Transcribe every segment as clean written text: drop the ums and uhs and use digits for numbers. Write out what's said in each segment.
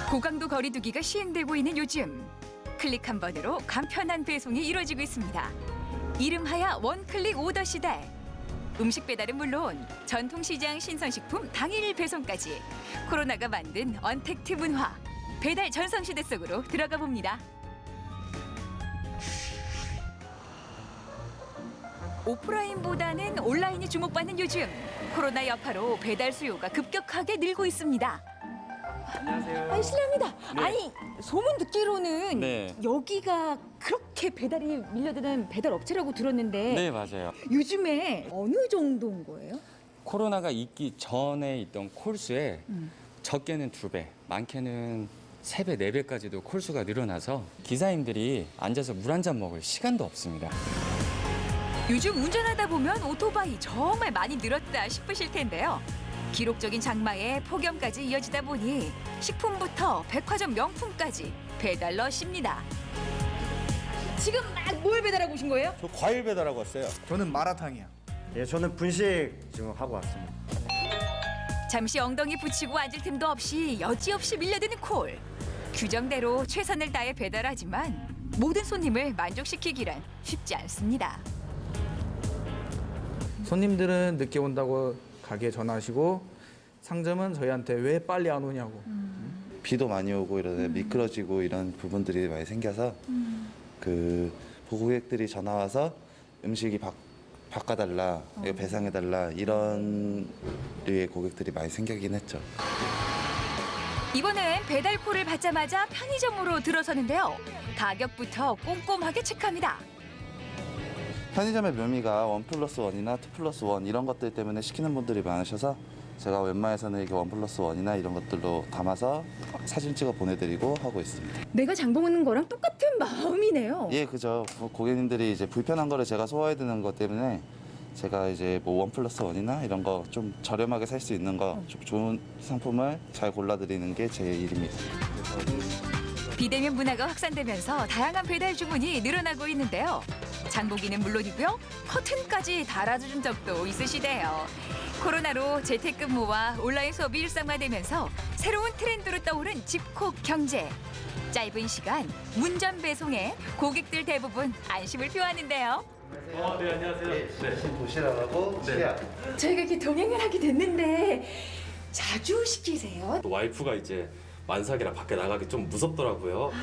고강도 거리두기가 시행되고 있는 요즘 클릭 한 번으로 간편한 배송이 이루어지고 있습니다. 이름하여 원클릭 오더 시대. 음식 배달은 물론 전통시장 신선식품 당일 배송까지 코로나가 만든 언택트 문화, 배달 전성시대 속으로 들어가 봅니다. 오프라인보다는 온라인이 주목받는 요즘 코로나 여파로 배달 수요가 급격하게 늘고 있습니다. 안녕하세요. 아니, 실례합니다. 네. 아니, 소문 듣기로는 네. 여기가 그렇게 배달이 밀려드는 배달 업체라고 들었는데 네, 맞아요. 요즘에 어느 정도인 거예요? 코로나가 있기 전에 있던 콜수에 적게는 2배, 많게는 3배, 4배까지도 콜수가 늘어나서 기사님들이 앉아서 물 한 잔 먹을 시간도 없습니다. 요즘 운전하다 보면 오토바이 정말 많이 늘었다 싶으실 텐데요. 기록적인 장마에 폭염까지 이어지다 보니 식품부터 백화점 명품까지 배달 러시입니다. 지금 막 뭘 배달하고 오신 거예요? 저 과일 배달하고 왔어요. 저는 마라탕이요. 예, 저는 분식 지금 하고 왔습니다. 잠시 엉덩이 붙이고 앉을 틈도 없이 여지없이 밀려드는 콜. 규정대로 최선을 다해 배달하지만 모든 손님을 만족시키기란 쉽지 않습니다. 손님들은 늦게 온다고 가게에 전화하시고 상점은 저희한테 왜 빨리 안 오냐고. 비도 많이 오고 이러다 미끄러지고 이런 부분들이 많이 생겨서 그 고객들이 전화 와서 음식이 바꿔달라, 이거 배상해달라 이런 류의 고객들이 많이 생기긴 했죠. 이번엔 배달콜을 받자마자 편의점으로 들어서는데요. 가격부터 꼼꼼하게 체크합니다. 편의점의 묘미가 1+1이나 2+1 이런 것들 때문에 시키는 분들이 많으셔서 제가 웬만해서는 이게 1+1이나 이런 것들로 담아서 사진 찍어 보내드리고 하고 있습니다. 내가 장 보는 거랑 똑같은 마음이네요. 예, 그죠. 고객님들이 이제 불편한 거를 제가 소화해드리는 것 때문에 제가 이제 뭐 1+1이나 이런 거 좀 저렴하게 살 수 있는 거 좀 좋은 상품을 잘 골라드리는 게 제 일입니다. 비대면 문화가 확산되면서 다양한 배달 주문이 늘어나고 있는데요. 장보기는 물론이고요. 커튼까지 달아준 적도 있으시대요. 코로나로 재택근무와 온라인 수업이 일상화되면서 새로운 트렌드로 떠오른 집콕 경제. 짧은 시간 문전 배송에 고객들 대부분 안심을 표하는데요. 네, 안녕하세요. 네, 도시락하고 치약. 저희가 이렇게 동행을 하게 됐는데 자주 시키세요? 또 와이프가 이제 만삭이라 밖에 나가기 좀 무섭더라고요.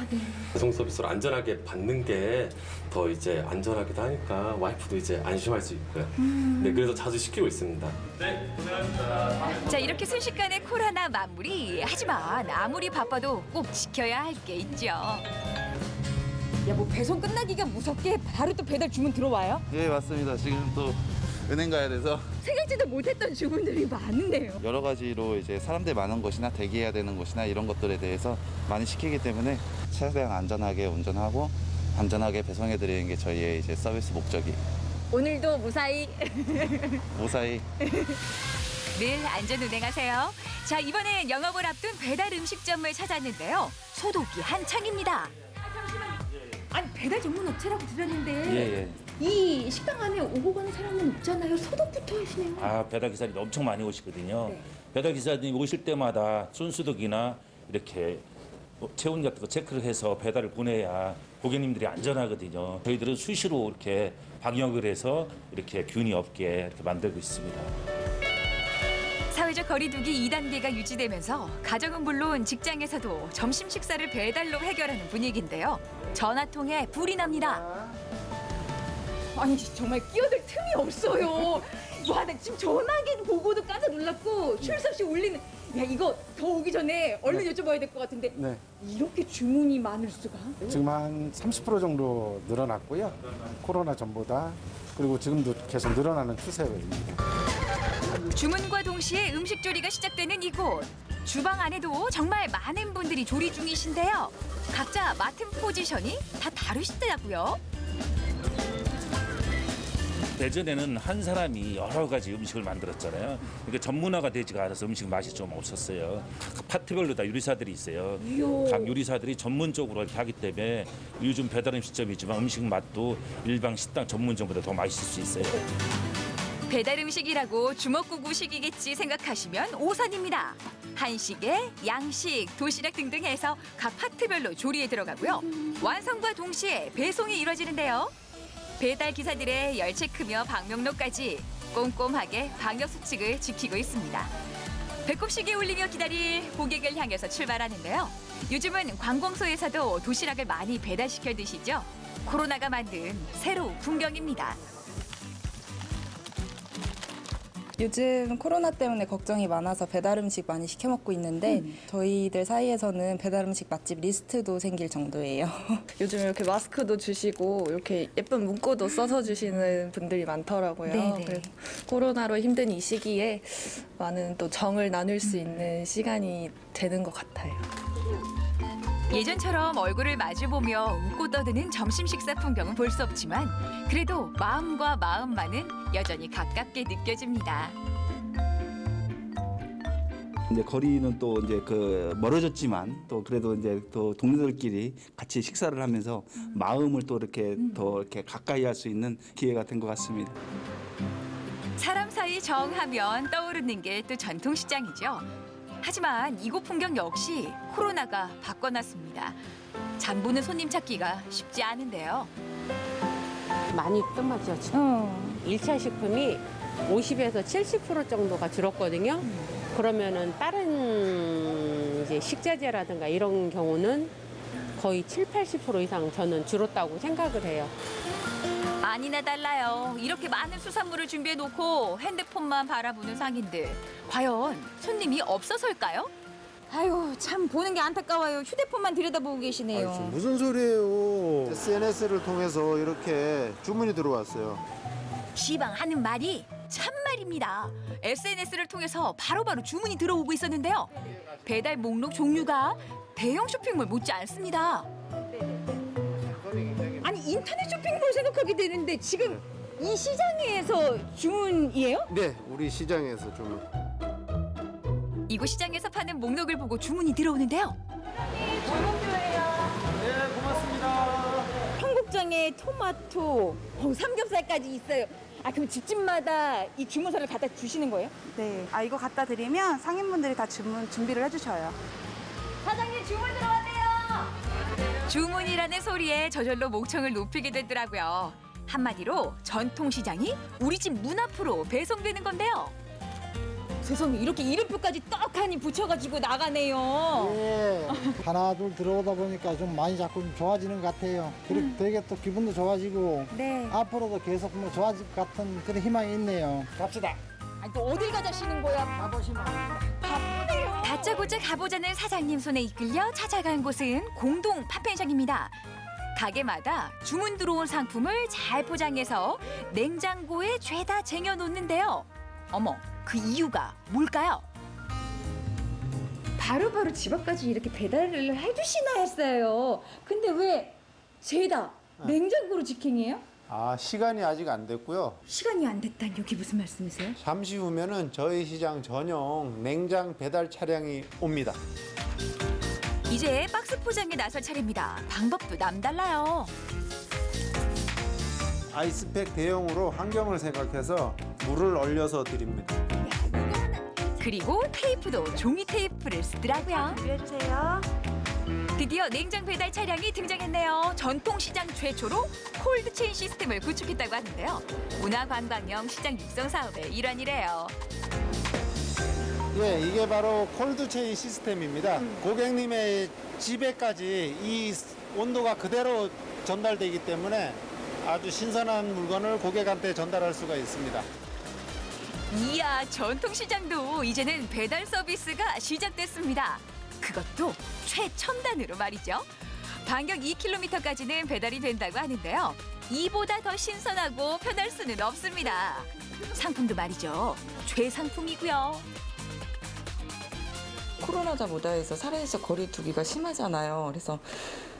배송 서비스를 안전하게 받는 게 더 이제 안전하기도 하니까 와이프도 이제 안심할 수 있고요. 네, 그래서 자주 시키고 있습니다. 네, 고생하셨습니다. 자, 이렇게 순식간에 콜 하나 마무리. 하지만 아무리 바빠도 꼭 지켜야 할 게 있죠. 야, 뭐 배송 끝나기가 무섭게 바로 또 배달 주문 들어와요? 예, 맞습니다. 지금 또 은행 가야 돼서 생각지도 못했던 주문들이 많은데요. 여러 가지로 이제 사람들 많은 곳이나 대기해야 되는 곳이나 이런 것들에 대해서 많이 시키기 때문에 최대한 안전하게 운전하고 안전하게 배송해 드리는 게 저희의 이제 서비스 목적이. 오늘도 무사히 무사히 늘 안전 운행하세요. 자, 이번엔 영업을 앞둔 배달 음식점을 찾았는데요. 소독이 한창입니다. 아니, 배달 전문 업체라고 들었는데 예. 이 식당 안에 오고 가는 사람은 없잖아요. 소독부터 하시네요. 아, 배달 기사님이 엄청 많이 오시거든요. 네. 배달 기사님이 오실 때마다 손소독이나 이렇게 체온 같은 거 체크를 해서 배달을 보내야 고객님들이 안전하거든요. 저희들은 수시로 이렇게 방역을 해서 이렇게 균이 없게 이렇게 만들고 있습니다. 사회적 거리두기 2단계가 유지되면서 가정은 물론 직장에서도 점심 식사를 배달로 해결하는 분위기인데요. 전화통에 불이 납니다. 아니, 정말 끼어들 틈이 없어요. 와, 나 지금 전화기 보고도 깜짝 놀랐고 쉴 새 없이 울리는. 야, 이거 더 오기 전에 얼른 여쭤봐야 될 것 같은데 네. 이렇게 주문이 많을 수가? 지금 한 30% 정도 늘어났고요. 코로나 전보다. 그리고 지금도 계속 늘어나는 추세입니다. 주문과 동시에 음식 조리가 시작되는 이곳. 주방 안에도 정말 많은 분들이 조리 중이신데요. 각자 맡은 포지션이 다 다르시더라고요. 예전에는 한 사람이 여러 가지 음식을 만들었잖아요. 그러니까 전문화가 되지가 않아서 음식 맛이 좀 없었어요. 각 파트별로 다 요리사들이 있어요. 각 요리사들이 전문적으로 이렇게 하기 때문에 요즘 배달 음식점이지만 음식 맛도 일반 식당 전문점보다 더 맛있을 수 있어요. 배달 음식이라고 주먹구구식이겠지 생각하시면 오산입니다. 한식에 양식, 도시락 등등 해서 각 파트별로 조리에 들어가고요. 완성과 동시에 배송이 이뤄지는데요. 배달 기사들의 열 체크며 방명록까지 꼼꼼하게 방역 수칙을 지키고 있습니다. 배꼽시계 울리며 기다릴 고객을 향해서 출발하는데요. 요즘은 관공서에서도 도시락을 많이 배달시켜 드시죠. 코로나가 만든 새로운 풍경입니다. 요즘 코로나 때문에 걱정이 많아서 배달 음식 많이 시켜 먹고 있는데 저희들 사이에서는 배달 음식 맛집 리스트도 생길 정도예요. 요즘 이렇게 마스크도 주시고 이렇게 예쁜 문구도 써서 주시는 분들이 많더라고요. 네네. 그래서 코로나로 힘든 이 시기에 많은 또 정을 나눌 수 있는 시간이 되는 것 같아요. 예전처럼 얼굴을 마주보며 웃고 떠드는 점심 식사 풍경은 볼 수 없지만 그래도 마음과 마음만은 여전히 가깝게 느껴집니다. 이제 거리는 또 이제 멀어졌지만 또 그래도 이제 또 동료들끼리 같이 식사를 하면서 마음을 또 이렇게 더 이렇게 가까이 할 수 있는 기회가 된 것 같습니다. 사람 사이 정하면 떠오르는 게 또 전통시장이죠. 하지만 이곳 풍경 역시 코로나가 바꿔놨습니다. 장보는 손님 찾기가 쉽지 않은데요. 많이 끝났죠, 지금. 1차 식품이 50에서 70% 정도가 줄었거든요. 그러면은 다른 이제 식자재라든가 이런 경우는 거의 7, 80% 이상 저는 줄었다고 생각을 해요. 아니나 달라요. 이렇게 많은 수산물을 준비해놓고 핸드폰만 바라보는 상인들. 과연 손님이 없어서일까요? 아유, 참 보는 게 안타까워요. 휴대폰만 들여다보고 계시네요. 아니, 무슨 소리예요. SNS를 통해서 이렇게 주문이 들어왔어요. 시방 하는 말이 참말입니다. SNS를 통해서 바로바로 주문이 들어오고 있었는데요. 배달 목록 종류가 대형 쇼핑몰 못지 않습니다. 아니, 인터넷 쇼핑몰 생각하게 되는데 지금 이 시장에서 주문이에요? 네, 우리 시장에서 주문. 이곳 시장에서 파는 목록을 보고 주문이 들어오는데요. 청국장에 토마토, 삼겹살까지 있어요. 아, 그럼 집집마다 이 주문서를 갖다 주시는 거예요? 네. 이거 갖다 드리면 상인분들이 다 준비를 해주셔요. 사장님, 주문 들어왔네요. 주문이라는 소리에 저절로 목청을 높이게 되더라고요. 한마디로 전통시장이 우리 집 문 앞으로 배송되는 건데요. 세상에, 이렇게 이름표까지 떡하니 붙여가지고 나가네요. 예. 하나 둘 들어오다 보니까 좀 많이 자꾸 좀 좋아지는 것 같아요. 그리고 되게 또 기분도 좋아지고 네. 앞으로도 계속 뭐 좋아질 것 같은 그런 희망이 있네요. 갑시다. 아니, 또 어딜 가자시는 거야? 가보시면. 다짜고짜 가보자는 사장님 손에 이끌려 찾아간 곳은 공동 파편장입니다. 가게마다 주문 들어온 상품을 잘 포장해서 냉장고에 죄다 쟁여놓는데요. 어머, 그 이유가 뭘까요? 바로바로 집 앞까지 이렇게 배달을 해주시나 했어요. 근데 왜 죄다 냉장고로 직행이에요? 시간이 아직 안 됐고요. 시간이 안 됐다니 여기 무슨 말씀이세요? 잠시 후면은 저희 시장 전용 냉장 배달 차량이 옵니다. 이제 박스 포장에 나설 차례입니다. 방법도 남달라요. 아이스팩 대용으로 환경을 생각해서 물을 얼려서 드립니다. 그리고 테이프도 종이 테이프를 쓰더라고요. 준비해주세요. 드디어 냉장 배달 차량이 등장했네요. 전통시장 최초로 콜드체인 시스템을 구축했다고 하는데요. 문화관광형 시장 육성 사업의 일환이래요. 예, 이게 바로 콜드체인 시스템입니다. 고객님의 집에까지 이 온도가 그대로 전달되기 때문에 아주 신선한 물건을 고객한테 전달할 수가 있습니다. 이야, 전통시장도 이제는 배달 서비스가 시작됐습니다. 그것도 최첨단으로 말이죠. 반경 2km까지는 배달이 된다고 하는데요. 이보다 더 신선하고 편할 수는 없습니다. 상품도 말이죠. 최상품이고요. 코로나자 무다에서 살아있어 거리 두기가 심하잖아요. 그래서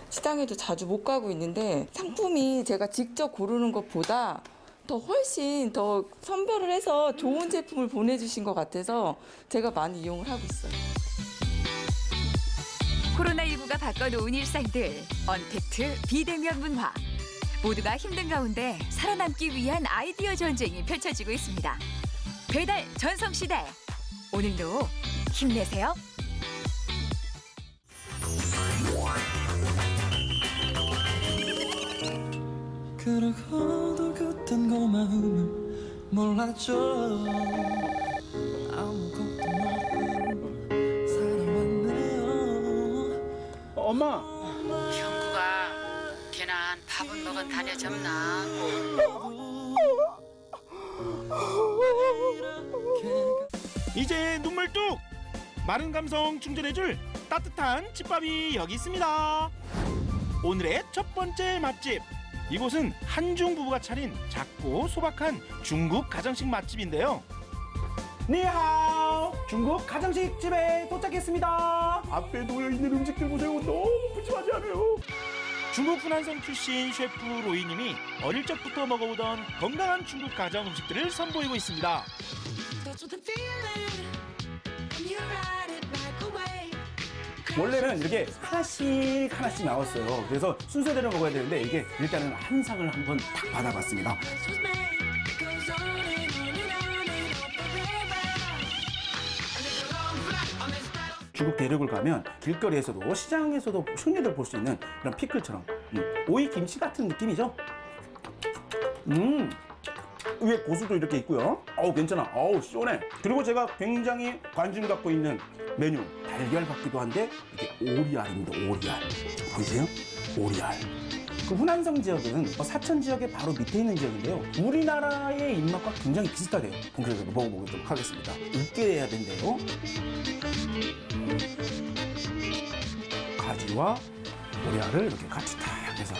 시장에도 자주 못 가고 있는데 상품이 제가 직접 고르는 것보다 더 훨씬 더 선별을 해서 좋은 제품을 보내주신 것 같아서 제가 많이 이용을 하고 있어요. 코로나19가 바꿔놓은 일상들, 언택트 비대면 문화. 모두가 힘든 가운데 살아남기 위한 아이디어 전쟁이 펼쳐지고 있습니다. 배달 전성시대, 오늘도 힘내세요. 그러고도 그땐 고마움을 몰랐죠. 아무것도 모르고 살아왔네요. 엄마. 형구가 걔는 밥은 먹은 다녀 접나. 이제 눈물 뚝! 마른 감성 충전해줄 따뜻한 집밥이 여기 있습니다. 오늘의 첫 번째 맛집. 이곳은 한중 부부가 차린 작고 소박한 중국 가정식 맛집인데요. 니하오! 중국 가정식 집에 도착했습니다. 앞에 놓여있는 음식들 보세요. 너무 푸짐하지 않아요? 중국 후난성 출신 셰프 로이님이 어릴 적부터 먹어오던 건강한 중국 가정 음식들을 선보이고 있습니다. 원래는 이렇게 하나씩 나왔어요. 그래서 순서대로 먹어야 되는데 이게 일단은 한 상을 한번 딱 받아봤습니다. 중국 대륙을 가면 길거리에서도 시장에서도 흔히들 볼 수 있는 그런 피클처럼 오이 김치 같은 느낌이죠. 위에 고수도 이렇게 있고요. 괜찮아. 시원해. 그리고 제가 굉장히 관심 갖고 있는 메뉴, 달걀 같기도 한데 이게 오리알입니다. 오리알. 보이세요? 오리알. 그 후난성 지역은 사천 지역의 바로 밑에 있는 지역인데요. 우리나라의 입맛과 굉장히 비슷하대요. 본격적으로 먹어보도록 하겠습니다. 으깨 해야 된대요. 가지와 오리알을 이렇게 같이 탁 해서.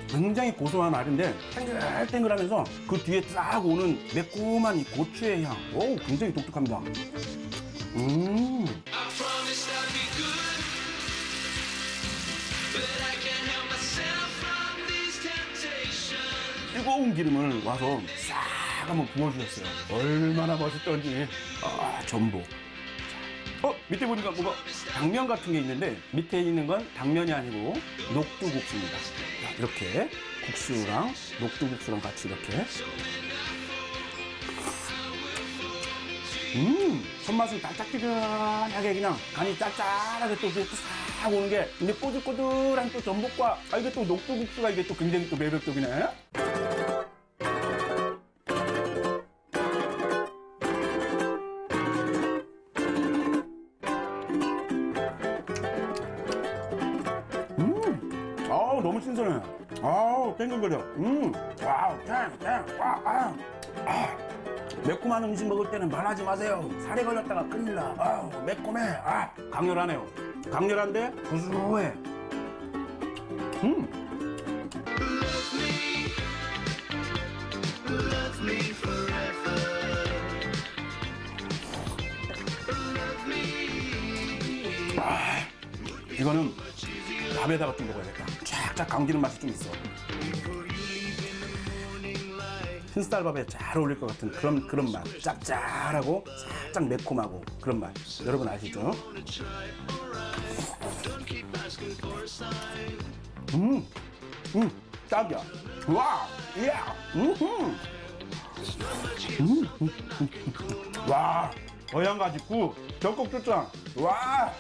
굉장히 고소한 알인데 탱글탱글하면서 그 뒤에 싹 오는 매콤한 이 고추의 향. 굉장히 독특합니다. 뜨거운 기름을 와서 싹 한번 부어주셨어요. 얼마나 맛있던지. 전복. 밑에 보니까 뭐가 당면 같은 게 있는데 밑에 있는 건 당면이 아니고 녹두국수입니다. 이렇게 국수랑 녹두국수랑 같이 이렇게. 손맛은 달짝지근하게 그냥 간이 짭짤하게 또 싹 오는 게 근데 꼬들꼬들한 또 전복과 이게 또 녹두국수가 이게 또 굉장히 또 매력적이네. 너무 신선해. 땡글거려. 매콤한 음식 먹을 때는 말하지 마세요. 살이 걸렸다가 큰일 나. 매콤해. 강렬하네요. 강렬한데 구수해. 이거는 밥에다가 좀 먹어야겠다. 쫙쫙 감기는 맛이 좀 있어. 흰쌀밥에 잘 어울릴 것 같은 그런 맛. 짭짤하고 살짝 매콤하고 그런 맛. 여러분 아시죠? 딱이야. 와, 와, 어양가지국 적국주장. 와.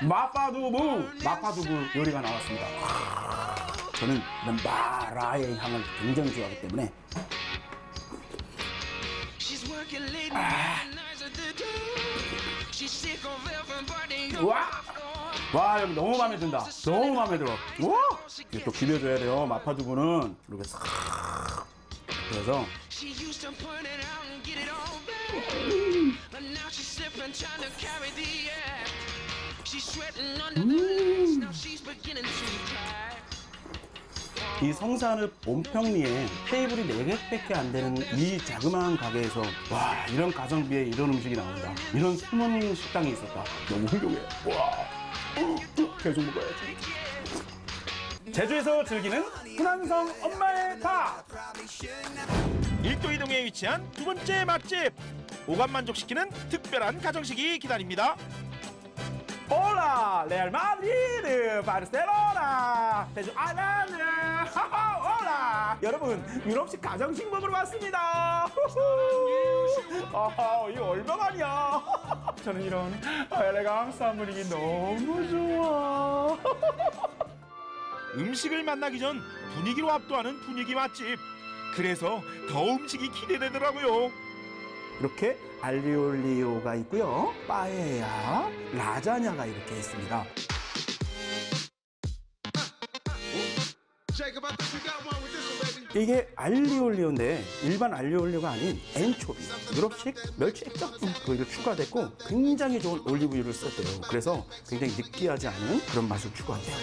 마파두부 요리가 나왔습니다. 저는 이런 마라의 향을 굉장히 좋아하기 때문에 와 여기 너무 마음에 든다. 너무 마음에 들어. 와 이게 또 비벼줘야 돼요. 마파두부는 이렇게 싹 그래서 이 성산읍 온평리에 테이블이 4개밖에 안 되는 이 자그마한 가게에서 와 이런 가성비에 이런 음식이 나온다. 이런 숨은 식당이 있었다. 너무 훌륭해. 와 계속 먹어야지. 제주에서 즐기는 후난성 엄마의 밥. 일도이동에 위치한 두 번째 맛집. 오감 만족시키는 특별한 가정식이 기다립니다. 올라 레알 마드리드 바르셀로나 제주 아일랜드 올라 여러분 유럽식 가정식 먹으러 왔습니다. 아, 이거 얼마만이야. 저는 이런 엘레강스한 분위기 너무 좋아. 음식을 만나기 전 분위기로 압도하는 분위기 맛집. 그래서 더 음식이 기대되더라고요. 이렇게 알리올리오가 있고요. 빠에야, 라자냐가 이렇게 있습니다. 이게 알리올리오인데 일반 알리올리오가 아닌 엔초비, 유럽식 멸치 액젓 그게 추가됐고 굉장히 좋은 올리브유를 썼대요. 그래서 굉장히 느끼하지 않은 그런 맛을 추구한대요.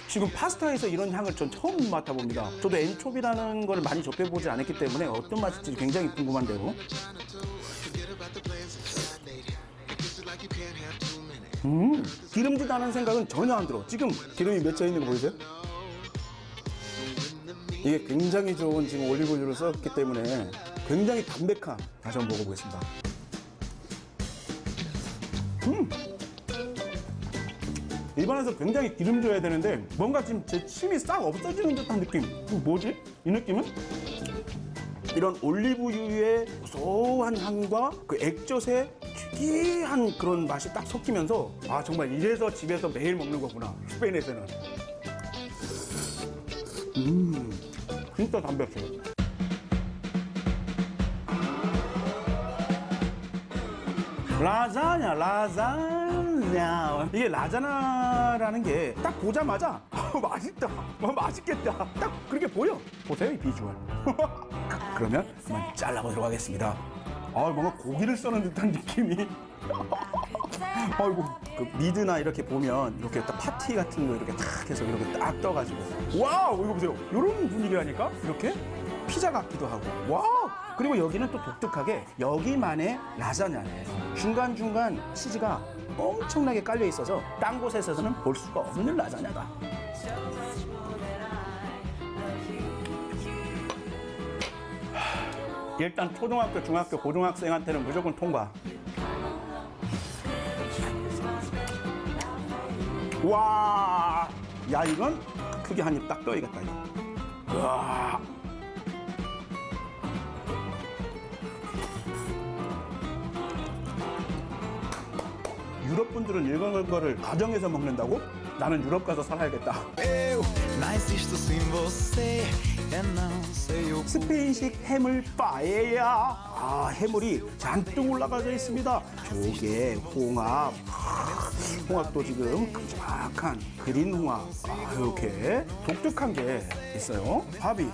지금 파스타에서 이런 향을 전 처음 맡아봅니다. 저도 엔초비라는 걸 많이 접해보지 않았기 때문에 어떤 맛일지 굉장히 궁금한데요. 기름지다는 생각은 전혀 안 들어. 지금 기름이 맺혀 있는 거 보이세요? 이게 굉장히 좋은 지금 올리브유를 썼기 때문에 굉장히 담백한. 다시 한번 먹어보겠습니다. 입안에서 굉장히 기름져야 되는데 뭔가 지금 제 침이 싹 없어지는 듯한 느낌. 뭐지? 이 느낌은? 이런 올리브유의 고소한 향과 그 액젓의 특이한 그런 맛이 딱 섞이면서 아 정말 이래서 집에서 매일 먹는 거구나. 스페인에서는. 진짜 담백해요. 라자냐. 이게 라자냐라는 게 딱 보자마자 맛있다, 맛있겠다, 딱 그렇게 보여. 보세요, 이 비주얼. 그러면 한번 잘라보도록 하겠습니다. 뭔가 고기를 써는 듯한 느낌이. 아이고, 그 미드나 이렇게 보면 이렇게 딱 파티 같은 거 이렇게 딱 해서 이렇게 딱 떠가지고 와우, 이거 보세요. 이런 분위기라니까. 이렇게 피자 같기도 하고. 와우. 그리고 여기는 또 독특하게 여기만의 라자냐예요. 중간중간 치즈가 엄청나게 깔려 있어서 딴 곳에서는 볼 수가 없는 라자냐다. 일단 초등학교, 중학교, 고등학생한테는 무조건 통과. 와, 야 이건 크게 한 입 딱 떠야겠다 이거. 와. 유럽 분들은 이런 거를 가정에서 먹는다고? 나는 유럽 가서 살아야겠다. 스페인식 해물 빠에야. 해물이 잔뜩 올라가져 있습니다. 조개, 홍합, 홍합도 지금 큼직한 그린 홍합. 이렇게 독특한 게 있어요. 밥이.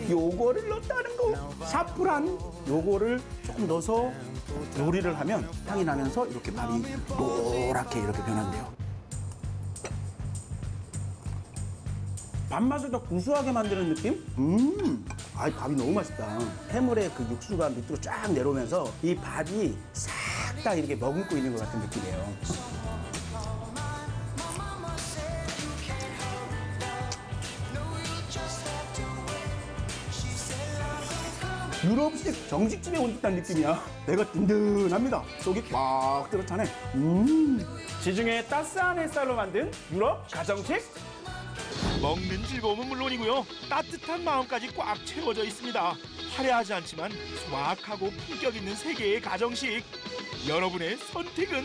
요거를 넣었다는 거. 사프란 요거를 조금 넣어서 요리를 하면 향이 나면서 이렇게 밥이 노랗게 이렇게 변한대요. 밥맛을 더 구수하게 만드는 느낌? 밥이 너무 맛있다. 해물의 그 육수가 밑으로 쫙 내려오면서 이 밥이 싹 다 이렇게 머금고 있는 것 같은 느낌이에요. 유럽식 정식집에 온 듯한 느낌이야. 내가 든든합니다. 속이 꽉 들어차네. 지중해 따스한 햇살로 만든 유럽 가정식. 먹는 즐거움은 물론이고요. 따뜻한 마음까지 꽉 채워져 있습니다. 화려하지 않지만 소박하고 품격 있는 세계의 가정식. 여러분의 선택은?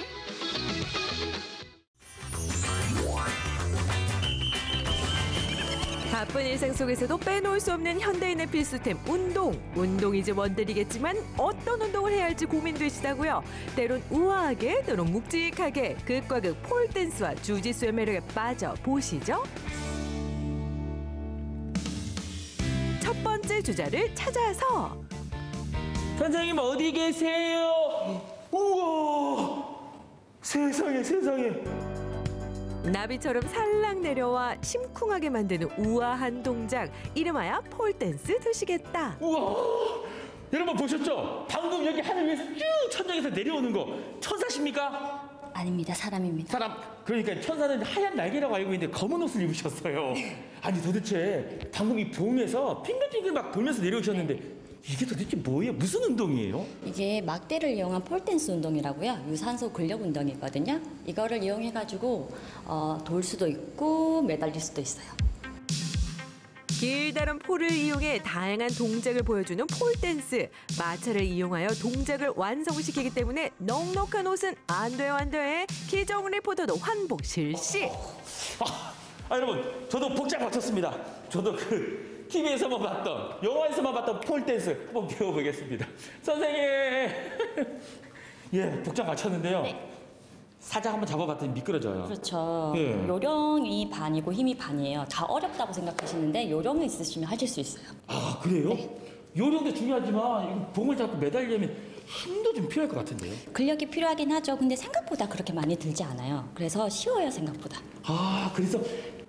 바쁜 일상 속에서도 빼놓을 수 없는 현대인의 필수템 운동. 운동이지 원들이겠지만 어떤 운동을 해야 할지 고민되시다고요? 때론 우아하게 때론 묵직하게 극과 극 폴댄스와 주짓수의 매력에 빠져보시죠. 첫 번째 주자를 찾아서 선생님 어디 계세요? 우와, 세상에 세상에. 나비처럼 살랑 내려와 심쿵하게 만드는 우아한 동작, 이름하여 폴댄스 드시겠다. 우와, 여러분 보셨죠? 방금 여기 하늘 위에서 쭉 천장에서 내려오는 거 천사십니까? 아닙니다. 사람입니다. 사람. 그러니까 천사는 하얀 날개라고 알고 있는데 검은 옷을 입으셨어요. 아니 도대체 방금 이 봄에서 핑글핑글 막 돌면서 내려오셨는데 이게 도대체 뭐예요? 무슨 운동이에요? 이게 막대를 이용한 폴댄스 운동이라고요. 유산소 근력 운동이거든요. 이거를 이용해가지고 돌 수도 있고 매달릴 수도 있어요. 길다란 폴을 이용해 다양한 동작을 보여주는 폴댄스. 마찰을 이용하여 동작을 완성시키기 때문에 넉넉한 옷은 안 돼요, 안 돼. 기정 리포터도 환복 실시. 여러분, 저도 복장 맞췄습니다. 저도 그 TV에서만 봤던, 영화에서만 봤던 폴댄스 한번 배워보겠습니다. 선생님! 예, 복장 맞췄는데요. 살짝 한번 잡아봤더니 미끄러져요. 그렇죠. 예. 요령이 반이고 힘이 반이에요. 다 어렵다고 생각하시는데 요령이 있으시면 하실 수 있어요. 아, 그래요? 요령도 중요하지만 이거 봉을 잡고 매달리려면 힘도 좀 필요할 것 같은데요. 근력이 필요하긴 하죠. 근데 생각보다 그렇게 많이 들지 않아요. 그래서 쉬워요, 생각보다. 아, 그래서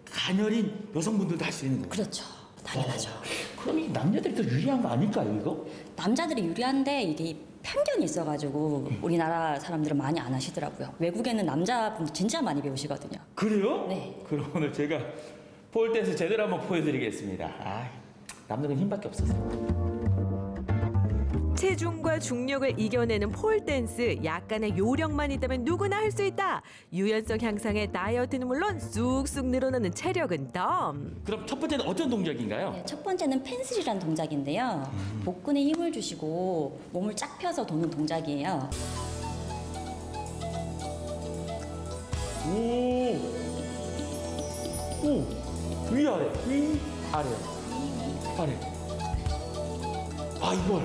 가녀린 여성분들도 할 수 있는 거예요? 그렇죠. 당연하죠. 그럼 이 남자들이 더 유리한 거 아닐까요, 이거? 남자들이 유리한데 이게 편견이 있어가지고 우리나라 사람들은 많이 안 하시더라고요. 외국에는 남자분들 진짜 많이 배우시거든요. 그래요? 네. 그럼 오늘 제가 폴댄스 제대로 한번 보여드리겠습니다. 남들은 힘밖에 없어서. 체중과 중력을 이겨내는 폴댄스. 약간의 요령만 있다면 누구나 할 수 있다. 유연성 향상에 다이어트는 물론 쑥쑥 늘어나는 체력은 덤. 그럼 첫 번째는 어떤 동작인가요? 네, 첫 번째는 펜슬이라는 동작인데요. 복근에 힘을 주시고 몸을 쫙 펴서 도는 동작이에요. 오, 위아래, 위아래, 아래. 이걸.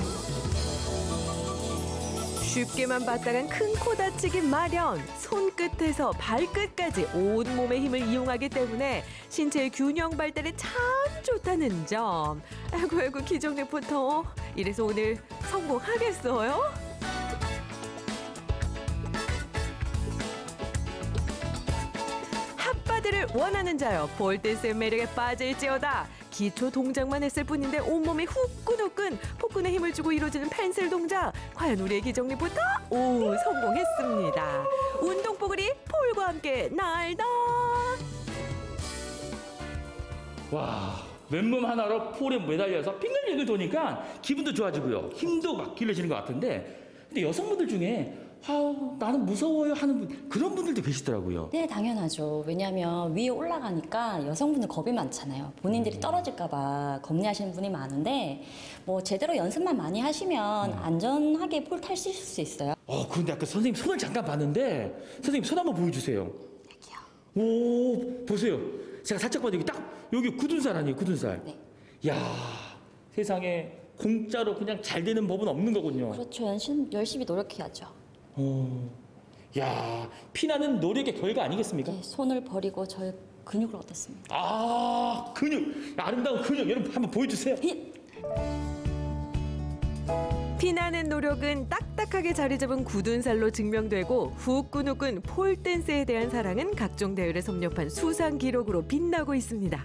쉽게만 봤다간 큰 코 다치기 마련. 손끝에서 발끝까지 온몸의 힘을 이용하기 때문에 신체의 균형 발달에 참 좋다는 점. 아이고 기정 리포터. 이래서 오늘 성공하겠어요? 핫바디를 원하는 자여 폴댄스의 매력에 빠질지어다. 기초 동작만 했을 뿐인데 온몸에 후끈후끈 복근에 힘을 주고 이루어지는 펜슬 동작. 과연 우리의 기정 리포터? 오, 성공했습니다. 운동뽀글이 폴과 함께 날다. 와, 맨몸 하나로 폴에 매달려서 빙글빙글 도니까 기분도 좋아지고요. 힘도 막 길러지는 것 같은데, 근데 여성분들 중에 나는 무서워요 하는 분, 그런 분들도 계시더라고요. 네, 당연하죠. 왜냐하면 위에 올라가니까 여성분들 겁이 많잖아요. 본인들이 떨어질까 봐 겁내하시는 분이 많은데 뭐 제대로 연습만 많이 하시면 안전하게 폴 탈 수 있을 수 있어요. 그런데 아까 선생님 손을 잠깐 봤는데 선생님 손 한번 보여주세요. 오, 보세요. 제가 살짝 봐도 여기 굳은 살 아니에요, 굳은 살. 네. 야, 세상에 공짜로 그냥 잘 되는 법은 없는 거군요. 그렇죠. 열심히 노력해야죠. 야, 피나는 노력의 결과 아니겠습니까? 네, 손을 버리고 저의 근육을 얻었습니다. 근육, 아름다운 근육, 여러분 한번 보여주세요. 피나는 노력은 딱딱하게 자리 잡은 굳은 살로 증명되고 후끈후끈 폴댄스에 대한 사랑은 각종 대회를 섭렵한 수상 기록으로 빛나고 있습니다.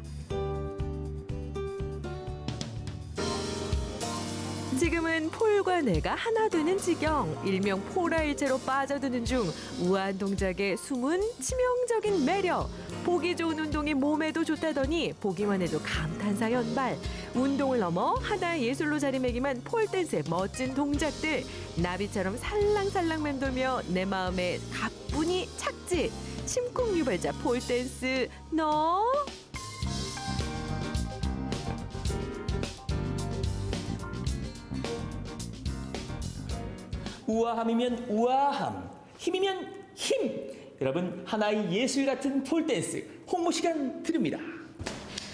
지금은 폴과 뇌가 하나 되는 지경. 일명 폴아일체로 빠져드는 중 우아한 동작에 숨은 치명적인 매력. 보기 좋은 운동이 몸에도 좋다더니 보기만 해도 감탄사 연발. 운동을 넘어 하나의 예술로 자리매김한 폴댄스의 멋진 동작들. 나비처럼 살랑살랑 맴돌며 내 마음에 가뿐히 착지. 심쿵 유발자 폴댄스 너. 우아함이면 우아함, 힘이면 힘. 여러분, 하나의 예술 같은 폴댄스 홍보 시간 드립니다.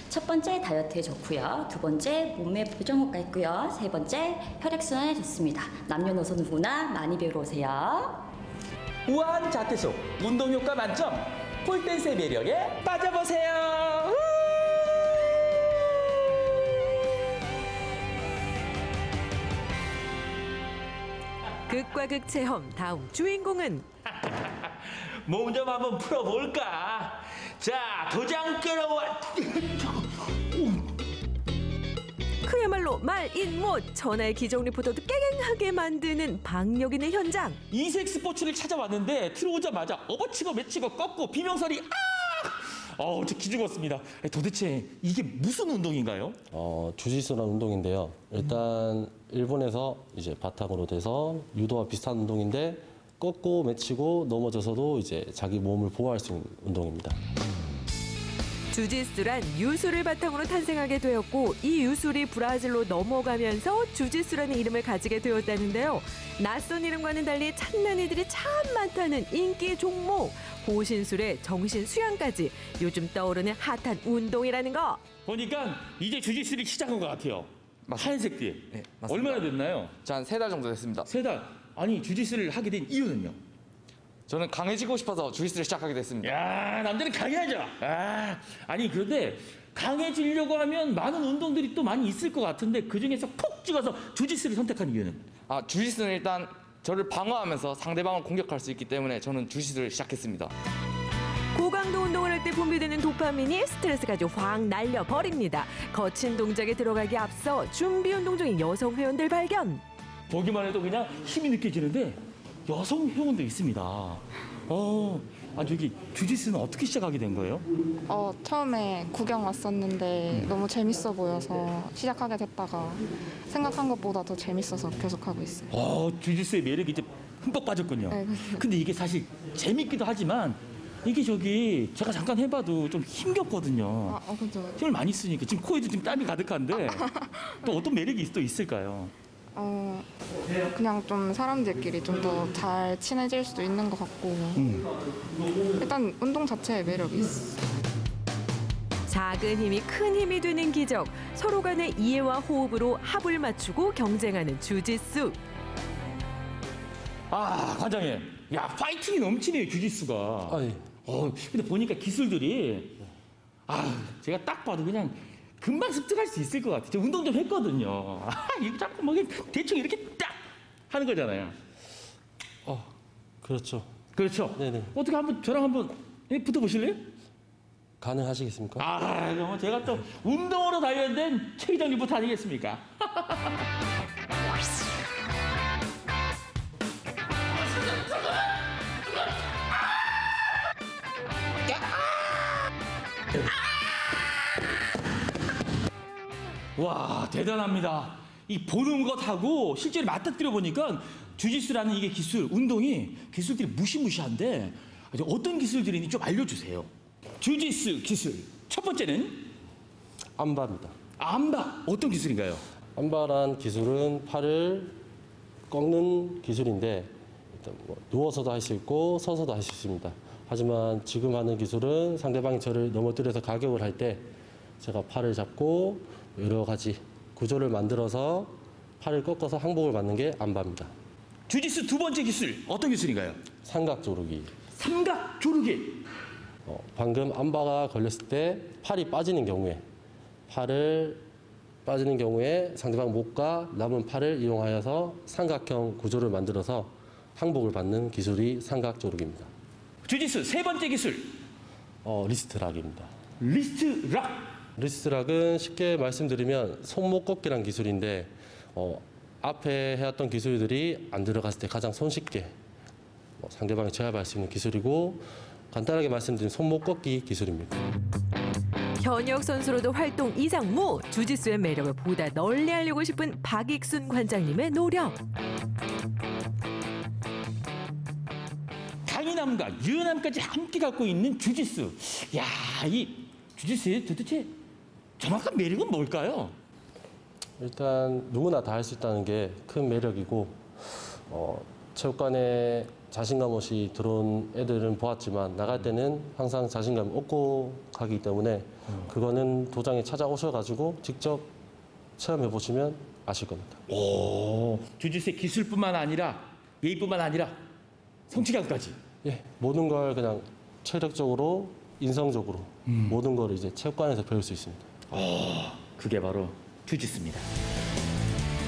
첫 번째 다이어트에 좋고요. 두 번째 몸매 보정 효과 있고요. 세 번째 혈액순환에 좋습니다. 남녀노소 누구나 많이 배우러 오세요. 우아한 자태 속 운동 효과 만점 폴댄스의 매력에 빠져보세요. 극과 극 체험 다음 주인공은 몸 좀 한번 풀어볼까? 자, 도장 끌어와. 그야말로 말인못. 전화의 기정 리포터도 깨갱하게 만드는 박력 있는 현장. 이색 스포츠를 찾아왔는데 들어오자마자 업어치고 맺히고 꺾고 비명소리 저 기죽었습니다. 도대체 이게 무슨 운동인가요? 주짓수라는 운동인데요. 일단 일본에서 이제 바탕으로 돼서 유도와 비슷한 운동인데 꺾고 맺히고 넘어져서도 이제 자기 몸을 보호할 수 있는 운동입니다. 주짓수란 유술을 바탕으로 탄생하게 되었고 이 유술이 브라질로 넘어가면서 주짓수라는 이름을 가지게 되었다는데요. 낯선 이름과는 달리 찾는 이들이 참 많다는 인기 종목. 호신술에 정신 수양까지 요즘 떠오르는 핫한 운동이라는 거. 보니까 이제 주짓수를 시작한 것 같아요. 하얀색 뒤에. 네, 맞습니다. 얼마나 됐나요? 한 3달 정도 됐습니다. 3달. 아니 주짓수를 하게 된 이유는요? 저는 강해지고 싶어서 주짓수를 시작하게 됐습니다. 야, 남자는 강해야죠. 아니 그런데 강해지려고 하면 많은 운동들이 또 많이 있을 것 같은데 그 중에서 콕 찍어서 주짓수를 선택한 이유는? 주짓수는 일단 저를 방어하면서 상대방을 공격할 수 있기 때문에 저는 주짓수를 시작했습니다. 고강도 운동을 할 때 분비되는 도파민이 스트레스까지 확 날려버립니다. 거친 동작에 들어가기 앞서 준비 운동 중인 여성 회원들 발견. 보기만 해도 그냥 힘이 느껴지는데 여성 회원도 있습니다. 저기 주짓수는 어떻게 시작하게 된 거예요? 처음에 구경 왔었는데 너무 재밌어 보여서 시작하게 됐다가 생각한 것보다 더 재밌어서 계속하고 있어요. 주짓수의 매력이 이제 흠뻑 빠졌군요. 네, 그렇습니다. 근데 이게 사실 재밌기도 하지만 이게 제가 잠깐 해봐도 좀 힘겹거든요. 그죠. 힘을 많이 쓰니까 지금 코에도 지금 땀이 가득한데 또 어떤 매력이 또 있을까요? 그냥 좀 사람들끼리 좀 더 잘 친해질 수도 있는 것 같고 일단 운동 자체의 매력이 있어요. 작은 힘이 큰 힘이 되는 기적. 서로 간의 이해와 호흡으로 합을 맞추고 경쟁하는 주짓수. 관장님. 야, 파이팅이 넘치네요, 주짓수가. 근데 보니까 기술들이 제가 딱 봐도 그냥 금방 습득할 수 있을 것 같아요. 저 운동 좀 했거든요. 이거 자꾸 뭐 대충 이렇게 딱 하는 거잖아요. 그렇죠. 그렇죠. 네네. 어떻게 저랑 한번 붙어보실래요? 가능하시겠습니까? 그럼 제가 또 운동으로 단련된 최 기자님부터 아니겠습니까? 와, 대단합니다. 이 보는 것하고 실제로 맞닥뜨려 보니까 주짓수라는 이게 기술들이 무시무시한데 어떤 기술들인지 좀 알려주세요. 주짓수 기술 첫 번째는 안바입니다. 안바 어떤 기술인가요? 안바란 기술은 팔을 꺾는 기술인데 일단 누워서도 할 수 있고 서서도 할 수 있습니다. 하지만 지금 하는 기술은 상대방이 저를 넘어뜨려서 가격을 할 때 제가 팔을 잡고 여러 가지 구조를 만들어서 팔을 꺾어서 항복을 맞는 게 안바입니다. 주짓수 두 번째 기술 어떤 기술인가요? 삼각 조르기. 삼각 조르기. 방금 안바가 걸렸을 때 팔이 빠지는 경우에 상대방 목과 남은 팔을 이용하여서 삼각형 구조를 만들어서 항복을 받는 기술이 삼각 조르기입니다. 주짓수 세 번째 기술. 리스트락입니다. 리스트락은 쉽게 말씀드리면 손목 꺾기란 기술인데 앞에 해왔던 기술들이 안 들어갔을 때 가장 손쉽게 상대방을 제압할 수 있는 기술이고 간단하게 말씀드린 손목 꺾기 기술입니다. 현역 선수로도 활동 이상무. 주짓수의 매력을 보다 널리 알리고 싶은 박익순 관장님의 노력. 강인함과 유연함까지 함께 갖고 있는 주짓수. 야, 이 주짓수의 도대체 정확한 매력은 뭘까요? 일단 누구나 다 할 수 있다는 게 큰 매력이고 체육관에 자신감 없이 들어온 애들은 보았지만 나갈 때는 항상 자신감 얻고 가기 때문에 그거는 도장에 찾아오셔가지고 직접 체험해 보시면 아실 겁니다. 주짓수의 기술뿐만 아니라 예의뿐만 아니라 성취감까지. 예, 모든 걸 그냥 체력적으로, 인성적으로 모든 걸 이제 체육관에서 배울 수 있습니다. 그게 바로 주짓수입니다.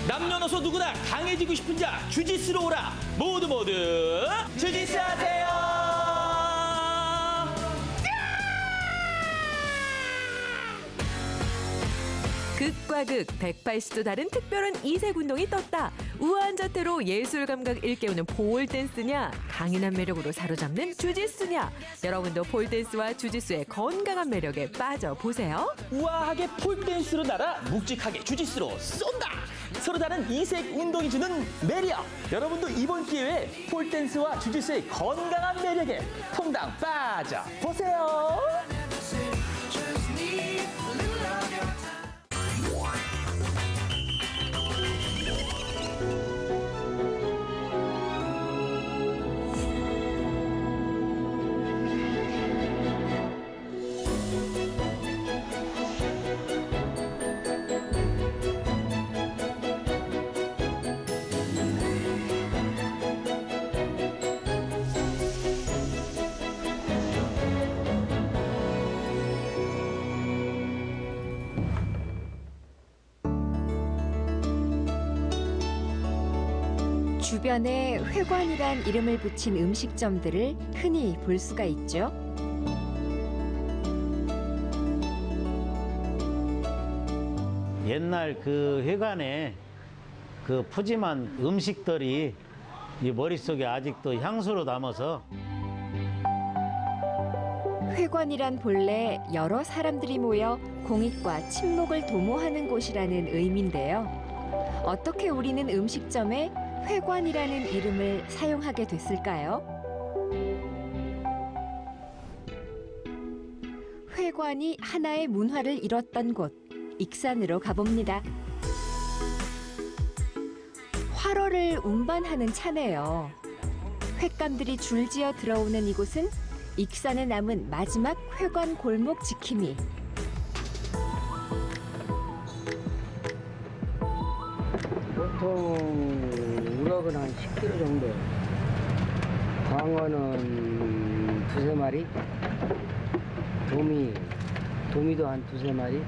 남녀노소 누구나 강해지고 싶은 자 주짓수로 오라. 모두 주짓수 하세요. 극과 극 180도 다른 특별한 이색 운동이 떴다. 우아한 자태로 예술 감각 일깨우는 폴 댄스냐, 강인한 매력으로 사로잡는 주짓수냐. 여러분도 폴 댄스와 주짓수의 건강한 매력에 빠져보세요. 우아하게 폴댄스로 날아 묵직하게 주짓수로 쏜다. 서로 다른 이색 운동이 주는 매력. 여러분도 이번 기회에 폴댄스와 주짓수의 건강한 매력에 퐁당 빠져보세요. 주변에 회관이란 이름을 붙인 음식점들을 흔히 볼 수가 있죠. 옛날 그 회관에 그 푸짐한 음식들이 이 머릿속에 아직도 향수로 남아서. 회관이란 본래 여러 사람들이 모여 공익과 친목을 도모하는 곳이라는 의미인데요. 어떻게 우리는 음식점에 회관이라는 이름을 사용하게 됐을까요? 회관이 하나의 문화를 이뤘던 곳, 익산으로 가봅니다. 활어를 운반하는 차네요. 횟감들이 줄지어 들어오는 이곳은 익산에 남은 마지막 회관 골목 지킴이. 보통 우럭은 한 10kg 정도, 광어는 2~3마리, 도미도 한 2~3마리,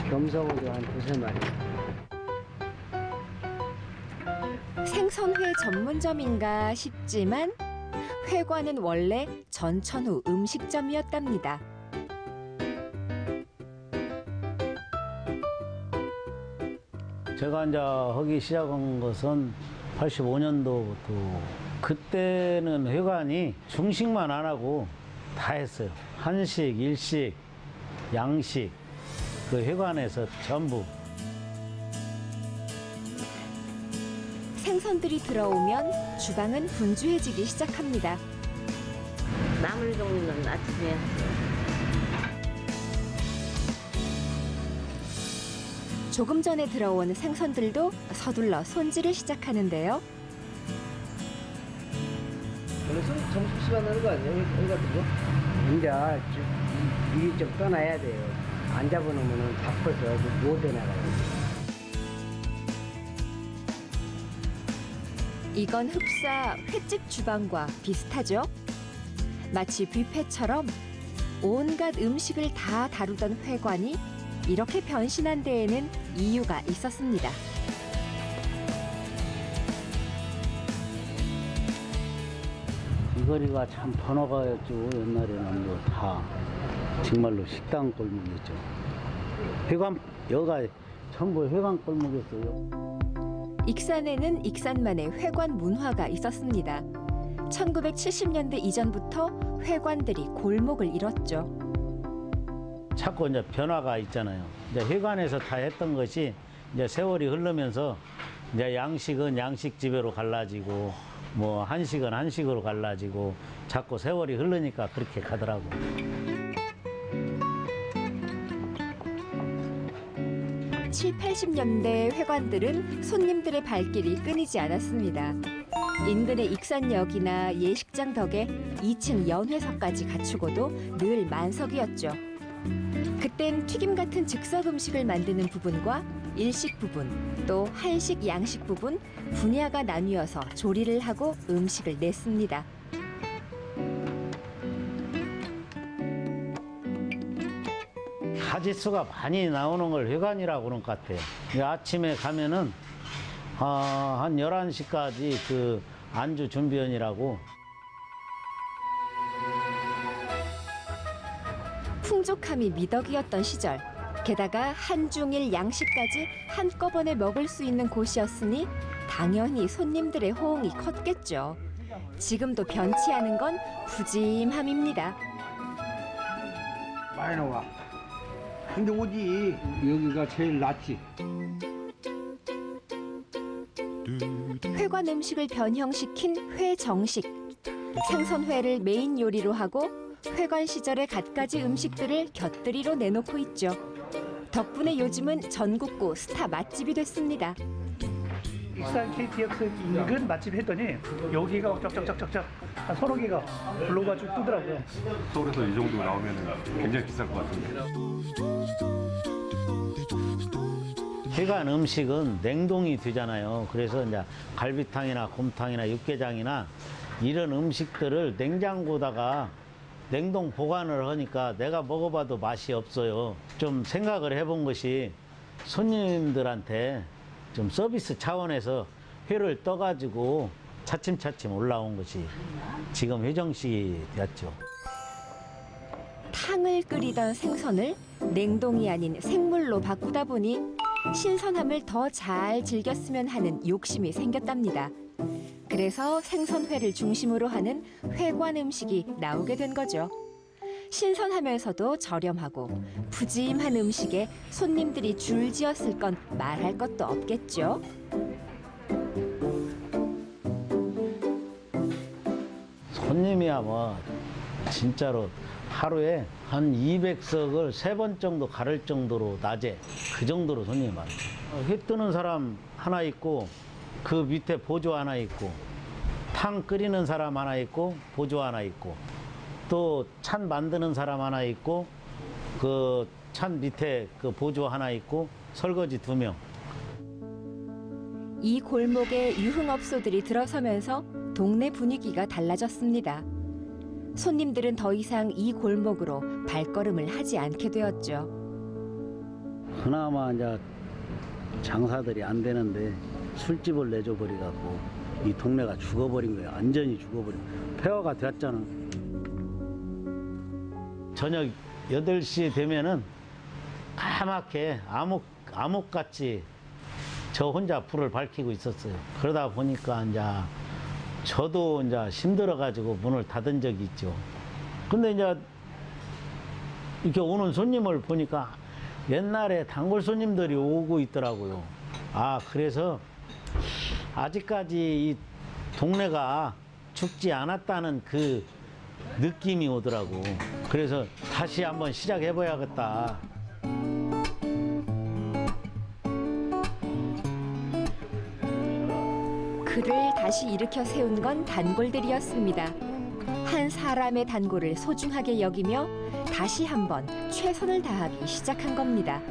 겸성어도 한 2~3마리. 생선회 전문점인가 싶지만 회관은 원래 전천후 음식점이었답니다. 제가 이제 하기 시작한 것은 85년도부터. 그때는 회관이 중식만 안 하고 다 했어요. 한식, 일식, 양식, 그 회관에서 전부. 생선들이 들어오면 주방은 분주해지기 시작합니다. 나물 종류는 아침에 하죠. 조금 전에 들어온 생선들도 서둘러 손질을 시작하는데요. 원래 점심시간 하는 거 아니에요? 해가지고? 이제 미리 좀 떠나야 돼요. 안 잡아놓으면 바빠서 못 해나가요. 이건 흡사 횟집 주방과 비슷하죠? 마치 뷔페처럼 온갖 음식을 다 다루던 회관이 이렇게 변신한 데에는 이유가 있었습니다. 이 거리가 참 번화가였죠. 옛날에는 다 정말로 식당 골목이었죠. 회관, 여가 전부 회관 골목이었어요. 익산에는 익산만의 회관 문화가 있었습니다. 1970년대 이전부터 회관들이 골목을 이뤘죠. 자꾸 이제 변화가 있잖아요. 이제 회관에서 다 했던 것이 이제 세월이 흐르면서 이제 양식은 양식집으로 갈라지고 뭐 한식은 한식으로 갈라지고 자꾸 세월이 흐르니까 그렇게 가더라고. 칠, 80년대 회관들은 손님들의 발길이 끊이지 않았습니다. 인근의 익산역이나 예식장 덕에 2층 연회석까지 갖추고도 늘 만석이었죠. 그땐 튀김 같은 즉석 음식을 만드는 부분과 일식 부분, 또 한식, 양식 부분 분야가 나뉘어서 조리를 하고 음식을 냈습니다. 가짓수가 많이 나오는 걸 회관이라고 그런 것 같아요. 아침에 가면은 한 11시까지 그 안주 준비원이라고. 풍족함이 미덕이었던 시절, 게다가 한중일 양식까지 한꺼번에 먹을 수 있는 곳이었으니 당연히 손님들의 호응이 컸겠죠. 지금도 변치 않은 건 푸짐함입니다. 많이 나와. 근데 오지. 여기가 제일 낫지. 회관 음식을 변형시킨 회정식. 생선회를 메인 요리로 하고 회관 시절의 갖가지 음식들을 곁들이로 내놓고 있죠. 덕분에 요즘은 전국구 스타 맛집이 됐습니다. 익산 KTX 인근 맛집 했더니 여기가 쩍쩍쩍쩍 한 서너 개가 불러가지고 뜨더라고요. 서울에서 이 정도 나오면 굉장히 비쌀 것 같은데. 회관 음식은 냉동이 되잖아요. 그래서 이제 갈비탕이나 곰탕이나 육개장이나 이런 음식들을 냉장고다가 냉동 보관을 하니까 내가 먹어봐도 맛이 없어요. 좀 생각을 해본 것이 손님들한테 좀 서비스 차원에서 회를 떠가지고 차츰차츰 올라온 것이 지금 회정식이 되었죠. 탕을 끓이던 생선을 냉동이 아닌 생물로 바꾸다 보니 신선함을 더 잘 즐겼으면 하는 욕심이 생겼답니다. 그래서 생선회를 중심으로 하는 회관 음식이 나오게 된 거죠. 신선하면서도 저렴하고 푸짐한 음식에 손님들이 줄지었을 건 말할 것도 없겠죠. 손님이야 뭐 진짜로 하루에 한 200석을 3번 정도 가를 정도로 낮에 그 정도로 손님이 많아요. 회 뜨는 사람 하나 있고 그 밑에 보조 하나 있고 탕 끓이는 사람 하나 있고 보조 하나 있고 또 찬 만드는 사람 하나 있고 그 찬 밑에 그 보조 하나 있고 설거지 2명. 이 골목에 유흥업소들이 들어서면서 동네 분위기가 달라졌습니다. 손님들은 더 이상 이 골목으로 발걸음을 하지 않게 되었죠. 그나마 이제 장사들이 안 되는데 술집을 내줘 버리갖고 이 동네가 죽어버린 거예요. 완전히 죽어버린 거예요. 폐허가 되었잖아. 저녁 8시 되면은 까맣게 암흑같이 저 혼자 불을 밝히고 있었어요. 그러다 보니까 이제 저도 이제 힘들어가지고 문을 닫은 적이 있죠. 근데 이제 이렇게 오는 손님을 보니까 옛날에 단골 손님들이 오고 있더라고요. 아, 그래서 아직까지 이 동네가 죽지 않았다는 그 느낌이 오더라고. 그래서 다시 한번 시작해봐야겠다. 그를 다시 일으켜 세운 건 단골들이었습니다. 한 사람의 단골을 소중하게 여기며 다시 한번 최선을 다하기 시작한 겁니다.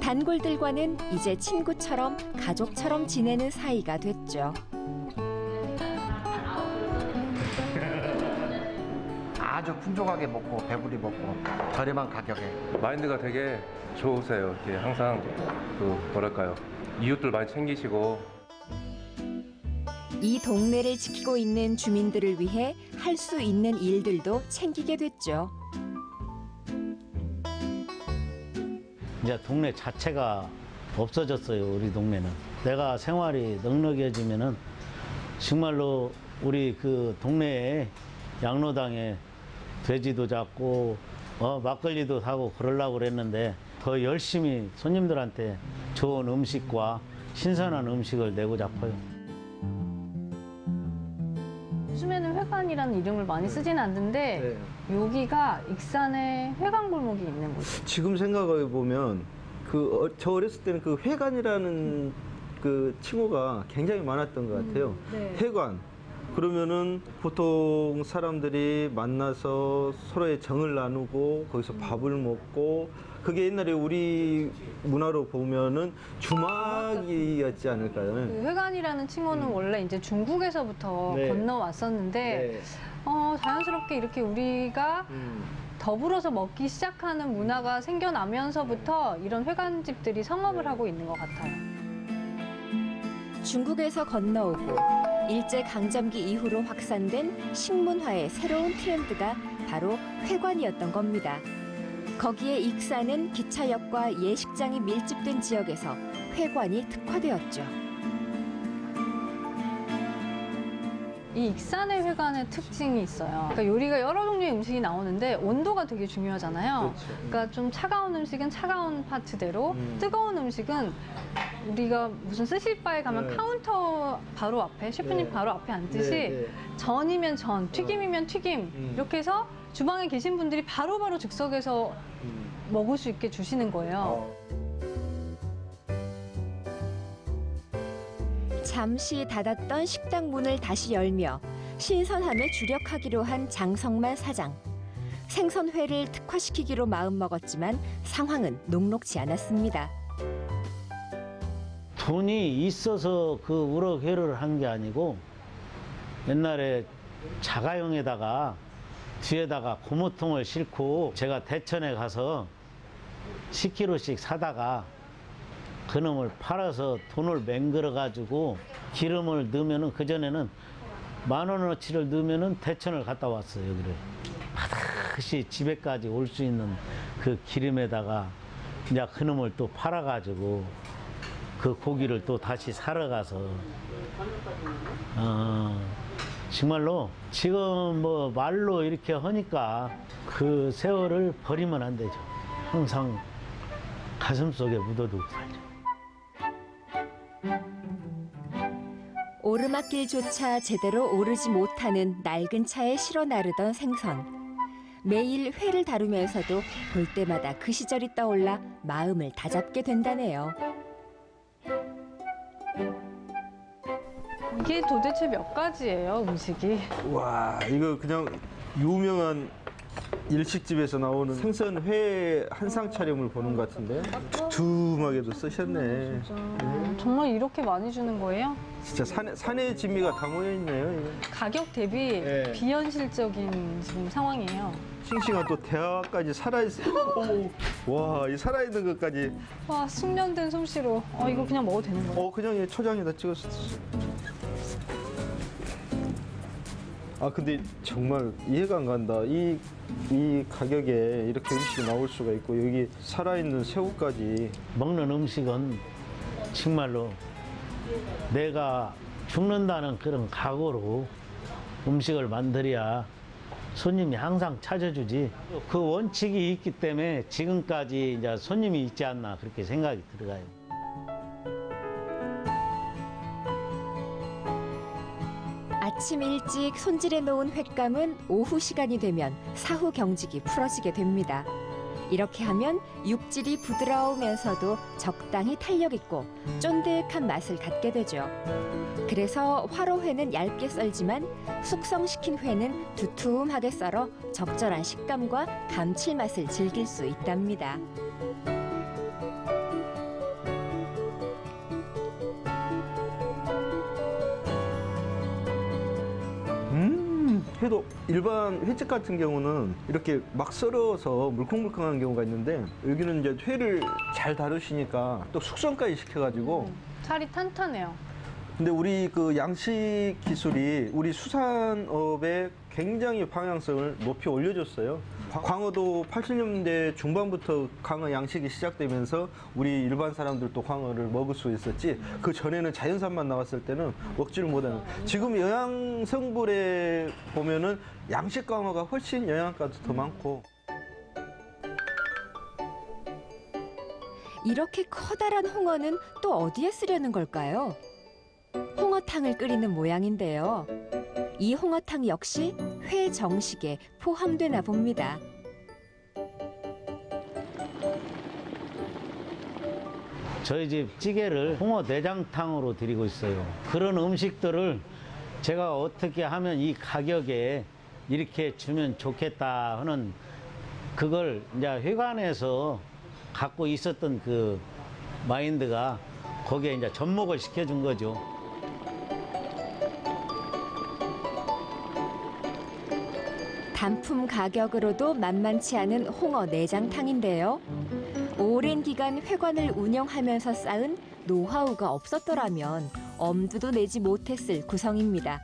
단골들과는 이제 친구처럼 가족처럼 지내는 사이가 됐죠. 아주 풍족하게 먹고 배부리 먹고 저렴한 가격에. 마인드가 되게 좋으세요. 이렇게 항상 그 뭐랄까요, 이웃들 많이 챙기시고. 이 동네를 지키고 있는 주민들을 위해 할 수 있는 일들도 챙기게 됐죠. 이제 동네 자체가 없어졌어요. 우리 동네는. 내가 생활이 넉넉해지면은 정말로 우리 그 동네에 양로당에 돼지도 잡고 막걸리도 사고 그러려고 그랬는데 더 열심히 손님들한테 좋은 음식과 신선한 음식을 내고 잡아요. 요즘에는 회관이라는 이름을 많이 쓰지는 않는데 여기가 익산에 회관 골목이 있는 곳이에요. 지금 생각해 보면 저 어렸을 때는 그 회관이라는 그 칭호가 굉장히 많았던 것 같아요. 회관. 그러면은 보통 사람들이 만나서 서로의 정을 나누고 거기서 밥을 먹고 그게 옛날에 우리 문화로 보면은 주막이었지 않을까요? 그 회관이라는 칭호는 원래 이제 중국에서부터 건너왔었는데 자연스럽게 이렇게 우리가 더불어서 먹기 시작하는 문화가 생겨나면서부터 이런 회관집들이 성업을 하고 있는 것 같아요. 중국에서 건너오고 일제강점기 이후로 확산된 식문화의 새로운 트렌드가 바로 회관이었던 겁니다. 거기에 익산은 기차역과 예식장이 밀집된 지역에서 회관이 특화되었죠. 이 익산의 회관의 특징이 있어요. 그러니까 요리가 여러 종류의 음식이 나오는데 온도가 되게 중요하잖아요. 그러니까 좀 차가운 음식은 차가운 파트대로, 뜨거운 음식은 우리가 무슨 스실 바에 가면 카운터 바로 앞에, 셰프님 바로 앞에 앉듯이 전이면 전, 튀김이면 튀김 이렇게 해서 주방에 계신 분들이 바로바로 즉석에서 먹을 수 있게 주시는 거예요. 잠시 닫았던 식당 문을 다시 열며 신선함에 주력하기로 한 장성만 사장. 생선회를 특화시키기로 마음먹었지만 상황은 녹록지 않았습니다. 돈이 있어서 그 우럭회를 한 게 아니고 옛날에 자가용에다가 뒤에다가 고무통을 싣고 제가 대천에 가서 10kg씩 사다가 그놈을 팔아서 돈을 맹글어 가지고 기름을 넣으면은 그전에는 10,000원어치를 넣으면은 대천을 갔다 왔어요. 여기를 반드시 집에까지 올 수 있는 그 기름에다가 이제 그놈을 또 팔아 가지고 그 고기를 또 다시 사러 가서 정말로 지금 뭐 말로 이렇게 하니까 그 세월을 버리면 안 되죠. 항상 가슴속에 묻어두고 살죠. 오르막길조차 제대로 오르지 못하는 낡은 차에 실어 나르던 생선. 매일 회를 다루면서도 볼 때마다 그 시절이 떠올라 마음을 다잡게 된다네요. 이게 도대체 몇 가지예요, 음식이? 와, 이거 그냥 유명한 일식집에서 나오는 생선회 한상 차림을 보는 것 같은데 두툼하게도 쓰셨네. 정말 이렇게 많이 주는 거예요? 진짜 산의 진미가 다 모여있네요. 이거. 가격 대비 비현실적인 지금 상황이에요. 싱싱한 또 대하까지 살아있어요. 와, 이 살아있는 것까지. 와, 숙련된 솜씨로. 이거 그냥 먹어도 되는 거예요? 그냥 얘 초장에다 찍었어. 아, 근데 정말 이해가 안 간다. 이 가격에 이렇게 음식이 나올 수가 있고 여기 살아있는 새우까지. 먹는 음식은 정말로 내가 죽는다는 그런 각오로 음식을 만들어야 손님이 항상 찾아주지. 그 원칙이 있기 때문에 지금까지 이제 손님이 있지 않나 그렇게 생각이 들어가요. 아침 일찍 손질해 놓은 횟감은 오후 시간이 되면 사후 경직이 풀어지게 됩니다. 이렇게 하면 육질이 부드러우면서도 적당히 탄력 있고 쫀득한 맛을 갖게 되죠. 그래서 화로회는 얇게 썰지만 숙성시킨 회는 두툼하게 썰어 적절한 식감과 감칠맛을 즐길 수 있답니다. 회도 일반 횟집 같은 경우는 이렇게 막 썰어서 물컹물컹한 경우가 있는데 여기는 이제 회를 잘 다루시니까 또 숙성까지 시켜가지고 살이 탄탄해요. 근데 우리 그 양식 기술이 우리 수산업에 굉장히 방향성을 높이 올려줬어요. 광어도 80년대 중반부터 광어 양식이 시작되면서 우리 일반 사람들도 광어를 먹을 수 있었지, 그 전에는 자연산만 나왔을 때는 먹지를 못하는. 지금 영양 성분에 보면은 양식 광어가 훨씬 영양가도 더 많고. 이렇게 커다란 홍어는 또 어디에 쓰려는 걸까요? 홍어탕을 끓이는 모양인데요. 이 홍어탕 역시 회 정식에 포함되나 봅니다. 저희 집 찌개를 홍어 내장탕으로 드리고 있어요. 그런 음식들을 제가 어떻게 하면 이 가격에 이렇게 주면 좋겠다 하는 그걸 이제 회관에서 갖고 있었던 그 마인드가 거기에 이제 접목을 시켜준 거죠. 단품 가격으로도 만만치 않은 홍어 내장탕인데요. 오랜 기간 회관을 운영하면서 쌓은 노하우가 없었더라면 엄두도 내지 못했을 구성입니다.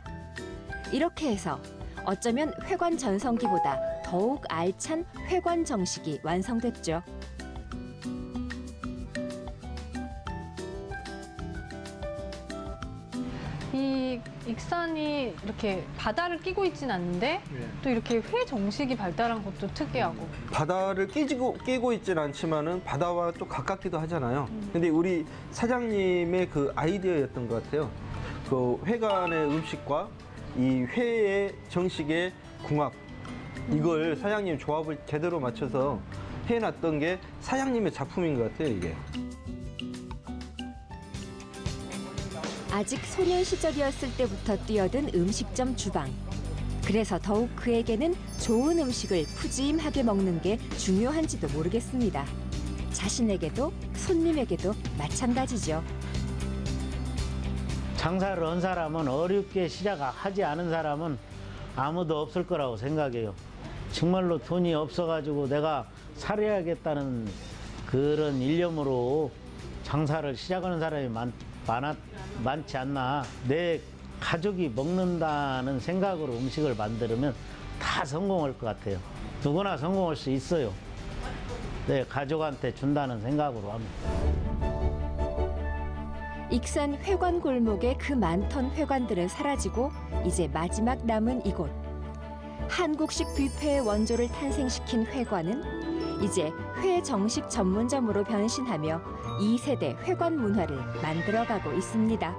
이렇게 해서 어쩌면 회관 전성기보다 더 더욱 알찬 회관 정식이 완성됐죠. 이 익산이 이렇게 바다를 끼고 있진 않는데 또 이렇게 회 정식이 발달한 것도 특이하고. 바다를 끼고 있진 않지만은 바다와 좀 가깝기도 하잖아요. 근데 우리 사장님의 그 아이디어였던 것 같아요. 그 회관의 음식과 이 회의 정식의 궁합, 이걸 사장님 조합을 제대로 맞춰서 해놨던 게 사장님의 작품인 것 같아요, 이게. 아직 소년 시절이었을 때부터 뛰어든 음식점 주방. 그래서 더욱 그에게는 좋은 음식을 푸짐하게 먹는 게 중요한지도 모르겠습니다. 자신에게도 손님에게도 마찬가지죠. 장사를 한 사람은 어렵게 시작하지 않은 사람은 아무도 없을 거라고 생각해요. 정말로 돈이 없어가지고 내가 살아야겠다는 그런 일념으로 장사를 시작하는 사람이 많지 않나. 내 가족이 먹는다는 생각으로 음식을 만들면 다 성공할 것 같아요. 누구나 성공할 수 있어요. 내 가족한테 준다는 생각으로 합니다. 익산 회관 골목의 그 많던 회관들은 사라지고 이제 마지막 남은 이곳. 한국식 뷔페의 원조를 탄생시킨 회관은 이제 회 정식 전문점으로 변신하며 2세대 회관 문화를 만들어가고 있습니다.